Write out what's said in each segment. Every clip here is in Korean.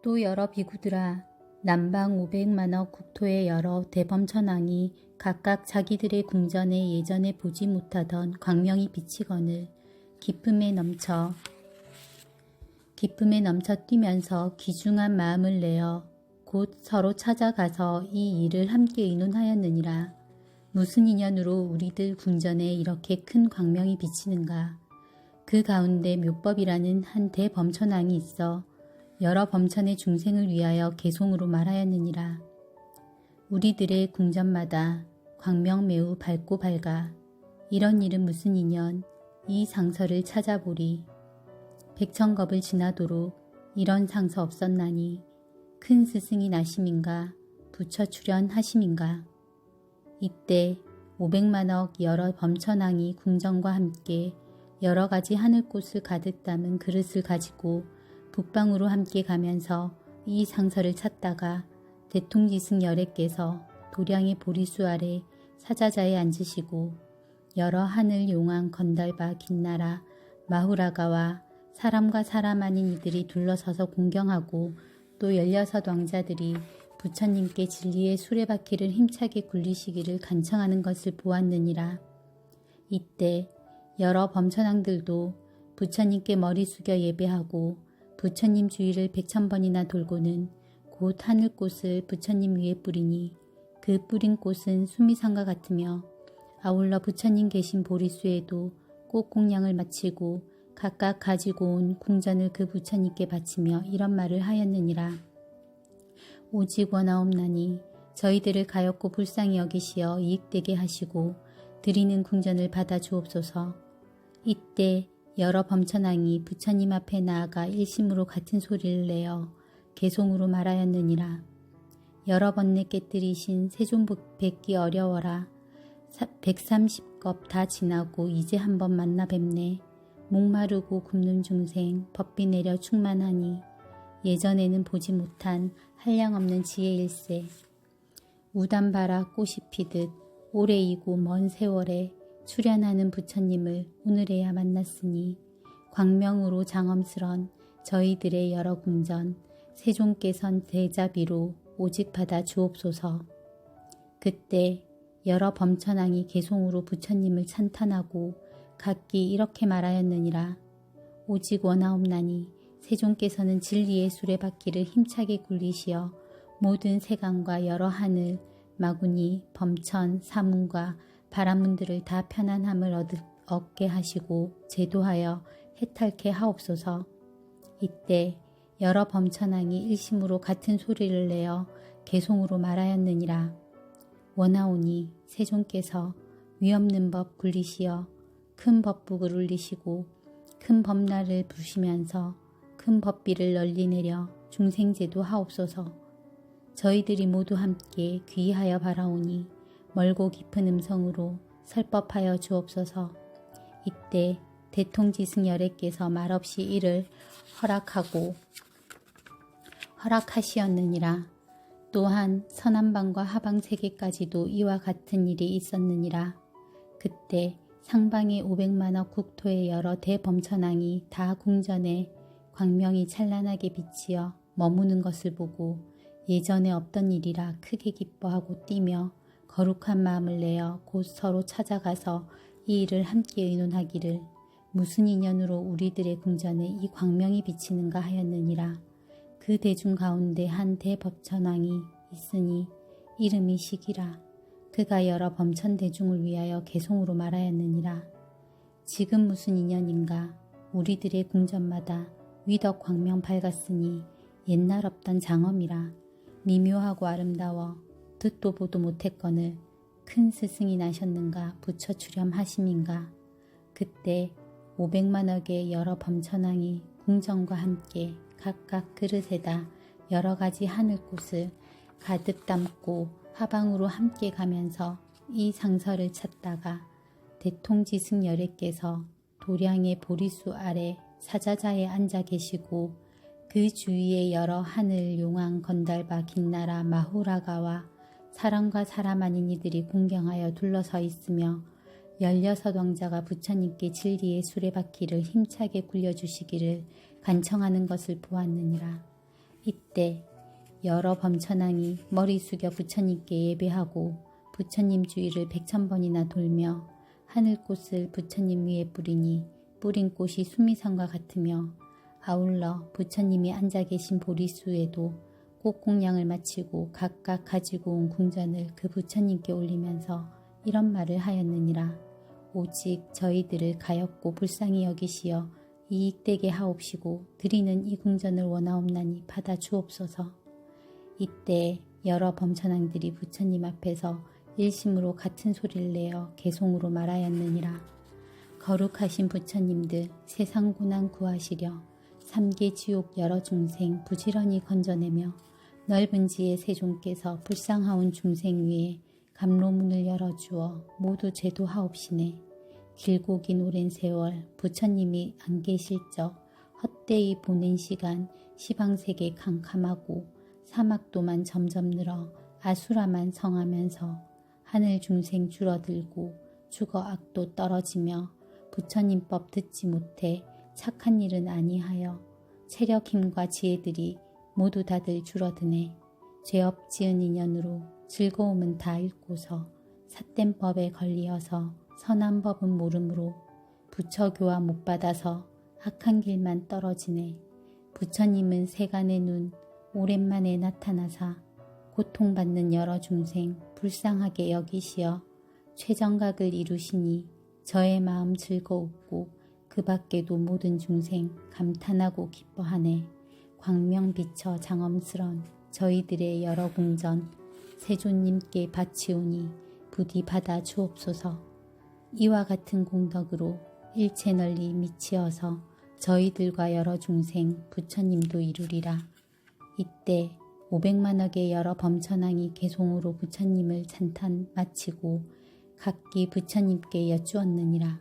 또 여러 비구들아, 남방 500만억 국토의 여러 대범천왕이 각각 자기들의 궁전에 예전에 보지 못하던 광명이 비치거늘 기쁨에 넘쳐 뛰면서 귀중한 마음을 내어 곧 서로 찾아가서 이 일을 함께 의논하였느니라. 무슨 인연으로 우리들 궁전에 이렇게 큰 광명이 비치는가. 그 가운데 묘법이라는 한 대범천왕이 있어 여러 범천의 중생을 위하여 개송으로 말하였느니라. 우리들의 궁전마다 광명 매우 밝고 밝아. 이런 일은 무슨 인연, 이 상서를 찾아보리. 백천겁을 지나도록 이런 상서 없었나니 큰 스승이 나심인가 부처 출현하심인가. 이때 500만억 여러 범천왕이 궁전과 함께 여러 가지 하늘꽃을 가득 담은 그릇을 가지고 북방으로 함께 가면서 이 상서를 찾다가 대통지승 열애께서 도량의 보리수 아래 사자자에 앉으시고 여러 하늘 용왕 건달바 긴나라 마후라가와 사람과 사람 아닌 이들이 둘러서서 공경하고 또 16 왕자들이 부처님께 진리의 수레바퀴를 힘차게 굴리시기를 간청하는 것을 보았느니라. 이때 여러 범천왕들도 부처님께 머리 숙여 예배하고 부처님 주위를 100,000번이나 돌고는 곧 하늘꽃을 부처님 위에 뿌리니 그 뿌린 꽃은 수미상과 같으며 아울러 부처님 계신 보리수에도 꽃공양을 마치고 각각 가지고 온 궁전을 그 부처님께 바치며 이런 말을 하였느니라. 오직 원하옵나니 저희들을 가엾고 불쌍히 여기시어 이익되게 하시고 드리는 궁전을 받아 주옵소서. 이때 여러 범천왕이 부처님 앞에 나아가 일심으로 같은 소리를 내어 개송으로 말하였느니라. 여러 번내 깨뜨리신 세존 뵙기 어려워라. 130겁 다 지나고 이제 한번 만나 뵙네. 목마르고 굶는 중생 법비 내려 충만하니 예전에는 보지 못한 한량없는 지혜일세. 우담바라 꽃이 피듯 오래이고 먼 세월에 출현하는 부처님을 오늘에야 만났으니 광명으로 장엄스런 저희들의 여러 궁전 세존께선 대자비로 오직 받아 주옵소서. 그때 여러 범천왕이 개송으로 부처님을 찬탄하고 각기 이렇게 말하였느니라. 오직 원하옵나니 세존께서는 진리의 수레바퀴를 힘차게 굴리시어 모든 세간과 여러 하늘, 마구니, 범천, 사문과 바라문들을 다 편안함을 얻게 하시고 제도하여 해탈케 하옵소서. 이때 여러 범천왕이 일심으로 같은 소리를 내어 개송으로 말하였느니라. 원하오니 세존께서 위없는 법 굴리시어 큰 법북을 울리시고 큰 법날을 부시면서 큰 법비를 널리 내려 중생제도 하옵소서. 저희들이 모두 함께 귀하여 바라오니 멀고 깊은 음성으로 설법하여 주옵소서. 이때 대통지승 열애께서 말없이 이를 허락하시었느니라. 또한 서남방과 하방 세계까지도 이와 같은 일이 있었느니라. 그때 상방의 500만억 국토의 여러 대범천왕이 다 궁전에 광명이 찬란하게 비치어 머무는 것을 보고 예전에 없던 일이라 크게 기뻐하고 뛰며 거룩한 마음을 내어 곧 서로 찾아가서 이 일을 함께 의논하기를 무슨 인연으로 우리들의 궁전에 이 광명이 비치는가 하였느니라. 그 대중 가운데 한 대법천왕이 있으니 이름이 시기라. 그가 여러 범천 대중을 위하여 개송으로 말하였느니라. 지금 무슨 인연인가. 우리들의 궁전마다 위덕 광명 밝았으니 옛날 없던 장엄이라. 미묘하고 아름다워 듣도 보도 못했거늘 큰 스승이 나셨는가 부처 출현하심인가. 그때 500만억의 여러 범천왕이 궁전과 함께 각각 그릇에다 여러 가지 하늘꽃을 가득 담고 하방으로 함께 가면서 이 상서를 찾다가 대통지승 열애께서 도량의 보리수 아래 사자자에 앉아 계시고 그 주위에 여러 하늘 용왕 건달바 긴나라 마후라가와 사람과 사람 아닌 이들이 공경하여 둘러서 있으며 16 왕자가 부처님께 진리의 수레바퀴를 힘차게 굴려주시기를 간청하는 것을 보았느니라. 이때 여러 범천왕이 머리 숙여 부처님께 예배하고 부처님 주위를 100,000번이나 돌며 하늘꽃을 부처님 위에 뿌리니 뿌린 꽃이 수미산과 같으며 아울러 부처님이 앉아 계신 보리수에도 꽃공양을 마치고 각각 가지고 온 궁전을 그 부처님께 올리면서 이런 말을 하였느니라. 오직 저희들을 가엾고 불쌍히 여기시어 이익되게 하옵시고 드리는 이 궁전을 원하옵나니 받아 주옵소서. 이때 여러 범천왕들이 부처님 앞에서 일심으로 같은 소리를 내어 개송으로 말하였느니라. 거룩하신 부처님들 세상 고난 구하시려 삼계 지옥 여러 중생 부지런히 건져내며 넓은 지혜 세존께서 불쌍하온 중생 위에 감로문을 열어주어 모두 제도하옵시네. 길고 긴 오랜 세월 부처님이 안 계실 적 헛되이 보낸 시간 시방세계 캄캄하고 사막도만 점점 늘어 아수라만 성하면서 하늘 중생 줄어들고 죽어 악도 떨어지며 부처님 법 듣지 못해 착한 일은 아니하여 체력 힘과 지혜들이 모두 다들 줄어드네. 죄업 지은 인연으로 즐거움은 다 잃고서 삿된 법에 걸리어서 선한 법은 모름으로 부처 교화 못 받아서 악한 길만 떨어지네. 부처님은 세간의 눈 오랜만에 나타나사 고통받는 여러 중생 불쌍하게 여기시어 최정각을 이루시니 저의 마음 즐거웠고 그 밖에도 모든 중생 감탄하고 기뻐하네. 광명 비쳐 장엄스런 저희들의 여러 궁전 세존님께 바치오니 부디 받아 주옵소서. 이와 같은 공덕으로 일체 널리 미치어서 저희들과 여러 중생 부처님도 이루리라. 이때 500만억의 여러 범천왕이 개송으로 부처님을 찬탄 마치고 각기 부처님께 여쭈었느니라.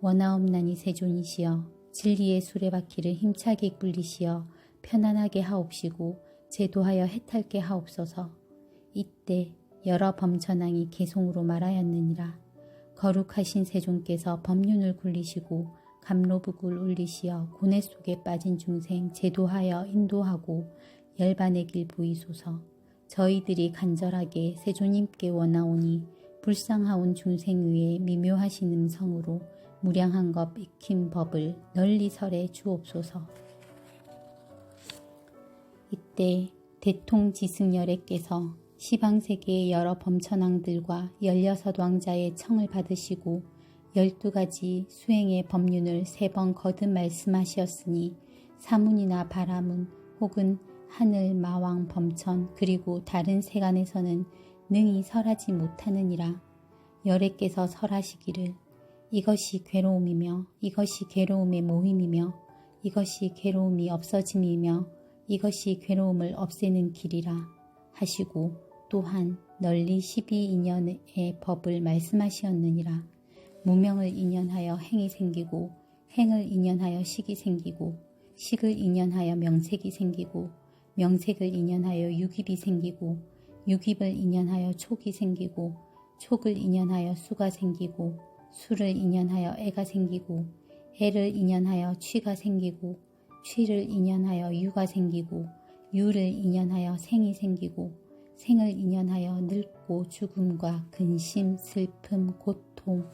원하옵나니 세존이시여 진리의 수레바퀴를 힘차게 굴리시어 편안하게 하옵시고 제도하여 해탈게 하옵소서. 이때 여러 범천왕이 개송으로 말하였느니라. 거룩하신 세존께서 법륜을 굴리시고 감로북을 울리시어 고뇌 속에 빠진 중생 제도하여 인도하고 열반의 길 보이소서. 저희들이 간절하게 세존님께 원하오니 불쌍하온 중생 위에 미묘하신 음성으로 무량한 것 익힌 법을 널리 설해 주옵소서. 이때 대통지승열애께서 시방세계의 여러 범천왕들과 16왕자의 청을 받으시고 12가지 수행의 법륜을 3번 거듭 말씀하시었으니 사문이나 바라문 혹은 하늘, 마왕, 범천 그리고 다른 세간에서는 능히 설하지 못하느니라. 열애께서 설하시기를 이것이 괴로움이며 이것이 괴로움의 모임이며 이것이 괴로움이 없어짐이며 이것이 괴로움을 없애는 길이라 하시고 또한 널리 12인연의 법을 말씀하시었느니라. 무명을 인연하여 행이 생기고 행을 인연하여 식이 생기고 식을 인연하여 명색이 생기고 명색을 인연하여 유깁이 생기고 유깁을 인연하여 촉이 생기고 촉을 인연하여 수가 생기고 수를 인연하여 애가 생기고 애를 인연하여 취가 생기고 취를 인연하여 유가 생기고 유를 인연하여 생이 생기고 생을 인연하여 늙고 죽음과 근심, 슬픔, 고통,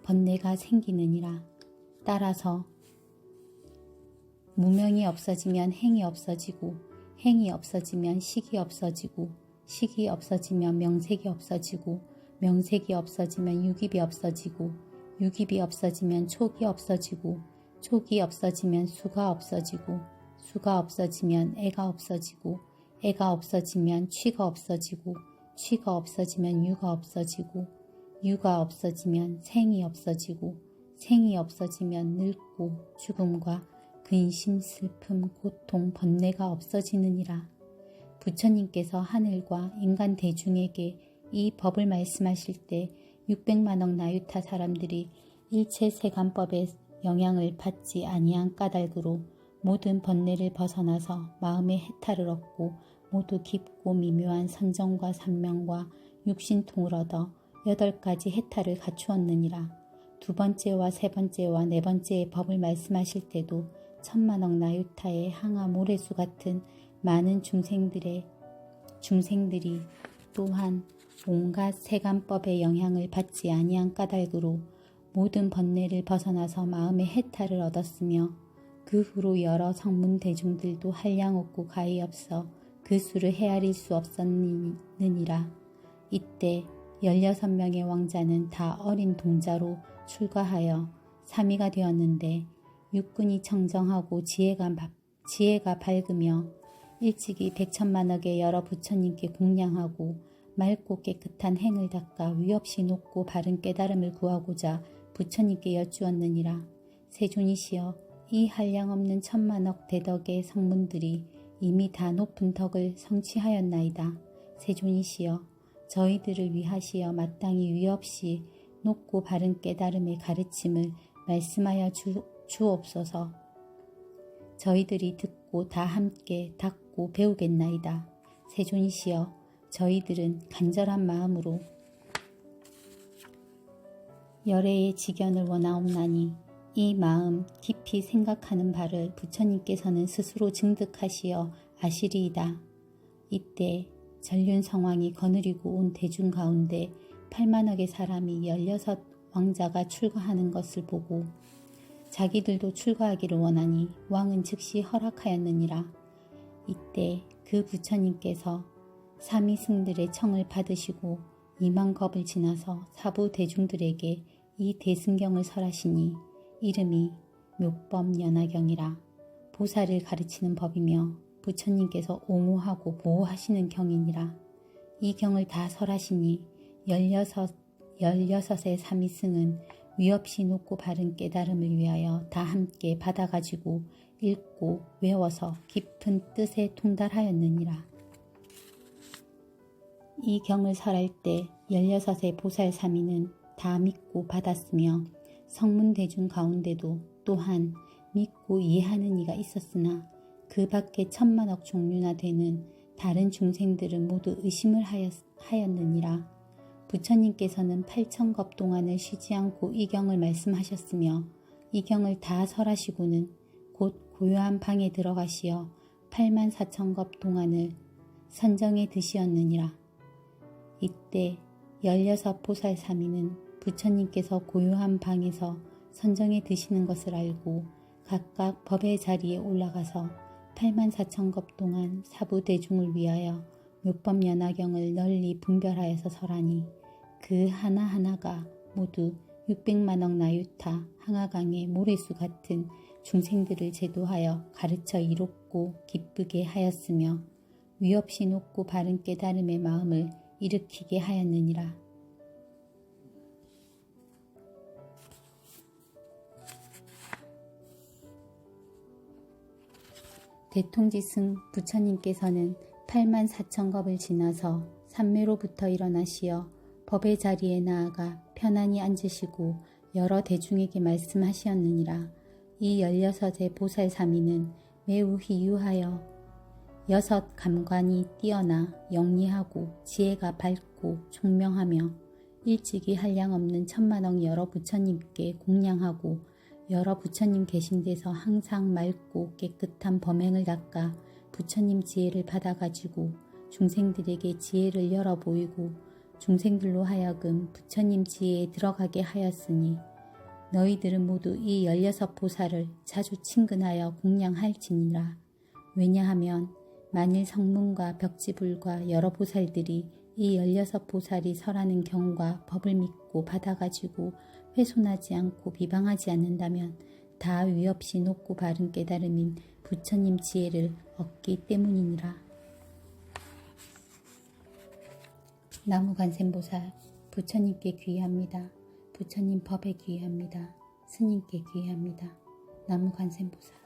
번뇌가 생기느니라. 따라서 무명이 없어지면 행이 없어지고 행이 없어지면 식이 없어지고 식이 없어지면 명색이 없어지고 명색이 없어지면 유깁이 없어지고 유깁이 없어지면 촉이 없어지고 촉이 없어지면 수가 없어지고 수가 없어지면 애가 없어지고 애가 없어지면 취가 없어지고 취가 없어지면 유가 없어지고 유가 없어지면 생이 없어지고 생이 없어지면 늙고 죽음과 근심, 슬픔, 고통, 번뇌가 없어지느니라. 부처님께서 하늘과 인간 대중에게 이 법을 말씀하실 때 600만억 나유타 사람들이 일체 세간법의 영향을 받지 아니한 까닭으로 모든 번뇌를 벗어나서 마음의 해탈을 얻고 모두 깊고 미묘한 선정과 산명과 육신통을 얻어 8가지 해탈을 갖추었느니라. 두 번째와 세 번째와 네 번째의 법을 말씀하실 때도 천만억 나유타의 항아 모래수 같은 많은 중생들이 또한 온갖 세간법의 영향을 받지 아니한 까닭으로 모든 번뇌를 벗어나서 마음의 해탈을 얻었으며 그 후로 여러 성문 대중들도 한량없고 가히 없어 그 수를 헤아릴 수 없었느니라. 이때 16명의 왕자는 다 어린 동자로 출가하여 삼위가 되었는데 육군이 청정하고 지혜가 밝으며 일찍이 100천만억의 여러 부처님께 공양하고 맑고 깨끗한 행을 닦아 위없이 높고 바른 깨달음을 구하고자 부처님께 여쭈었느니라. 세존이시여, 이 한량없는 천만억 대덕의 성문들이 이미 다 높은 덕을 성취하였나이다. 세존이시여, 저희들을 위하시어 마땅히 위없이 높고 바른 깨달음의 가르침을 말씀하여 주옵소서. 저희들이 듣고 다 함께 닦고 배우겠나이다. 세존이시여, 저희들은 간절한 마음으로 열애의 직연을 원하옵나니 이 마음 깊이 생각하는 바를 부처님께서는 스스로 증득하시어 아시리이다. 이때 전륜성왕이 거느리고 온 대중 가운데 8만억의 사람이 16 왕자가 출가하는 것을 보고 자기들도 출가하기를 원하니 왕은 즉시 허락하였느니라. 이때 그 부처님께서 삼위승들의 청을 받으시고 2만 겁을 지나서 사부 대중들에게 이 대승경을 설하시니 이름이 묘법연화경이라. 보살을 가르치는 법이며 부처님께서 옹호하고 보호하시는 경이니라. 이 경을 다 설하시니 16의 삼위승은 위없이 높고 바른 깨달음을 위하여 다 함께 받아가지고 읽고 외워서 깊은 뜻에 통달하였느니라. 이 경을 설할 때 16의 보살 삼위는 다 믿고 받았으며 성문대중 가운데도 또한 믿고 이해하는 이가 있었으나 그 밖에 천만억 종류나 되는 다른 중생들은 모두 의심을 하였느니라. 부처님께서는 8,000겁 동안을 쉬지 않고 이 경을 말씀하셨으며 이 경을 다 설하시고는 곧 고요한 방에 들어가시어 84,000겁 동안을 선정에 드시었느니라. 이때 16 보살 삼위는 부처님께서 고요한 방에서 선정에 드시는 것을 알고 각각 법의 자리에 올라가서 84,000겁 동안 사부대중을 위하여 묘법연화경을 널리 분별하여서 설하니 그 하나하나가 모두 600만억 나유타 항아강의 모래수 같은 중생들을 제도하여 가르쳐 이롭고 기쁘게 하였으며 위없이 높고 바른 깨달음의 마음을 일으키게 하였느니라. 대통지승 부처님께서는 84,000겁을 지나서 삼매로부터 일어나시어 법의 자리에 나아가 편안히 앉으시고 여러 대중에게 말씀하시었느니라. 이 16의 보살 삼위는 매우 희유하여 6 감관이 뛰어나 영리하고 지혜가 밝고 총명하며 일찍이 한량없는 천만억 여러 부처님께 공양하고 여러 부처님 계신 데서 항상 맑고 깨끗한 범행을 닦아 부처님 지혜를 받아가지고 중생들에게 지혜를 열어 보이고 중생들로 하여금 부처님 지혜에 들어가게 하였으니 너희들은 모두 이 16 보살을 자주 친근하여 공양할지니라. 왜냐하면 만일 성문과 벽지불과 여러 보살들이 이 16 보살이 설하는 경과 법을 믿고 받아가지고 훼손하지 않고 비방하지 않는다면 다 위없이 높고 바른 깨달음인 부처님 지혜를 얻기 때문이니라. 나무관세음보살, 부처님께 귀의합니다. 부처님 법에 귀의합니다. 스님께 귀의합니다. 나무관세음보살.